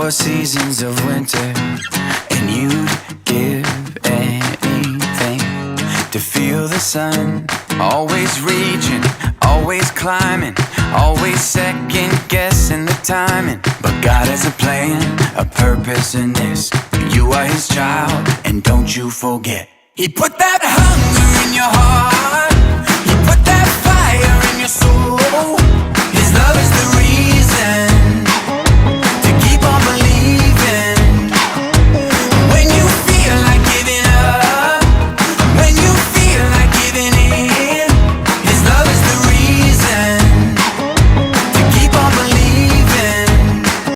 4 seasons of winter, and you'd give anything to feel the sun. Always reaching, always climbing, always second guessing the timing. But God has a plan, a purpose in this. You are his child, and don't you forget, he put that hunger in your heart.